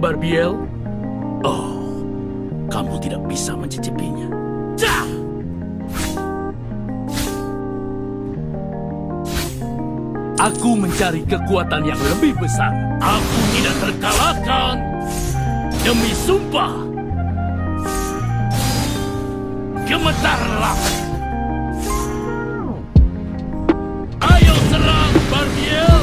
Barbiel? Oh, kamu tidak bisa mencicipinya. Cah! Aku mencari kekuatan yang lebih besar. Aku tidak terkalahkan. Demi sumpah. Gemetarlah. Ayo serang, Barbiel.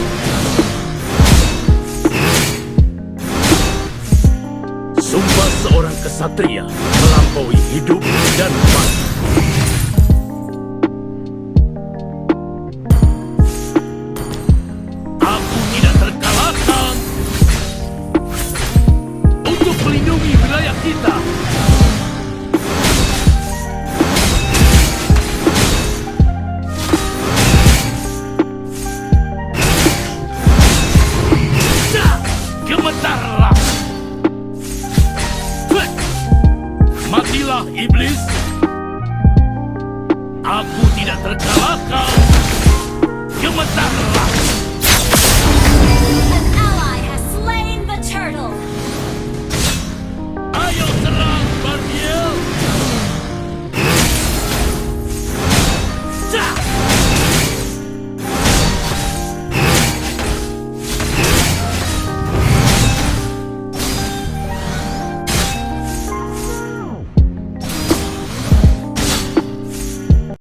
Sumpah seorang kesatria melampaui hidup dan mati. Aku tidak terkalahkan untuk melindungi wilayah kita. Gemetarlah.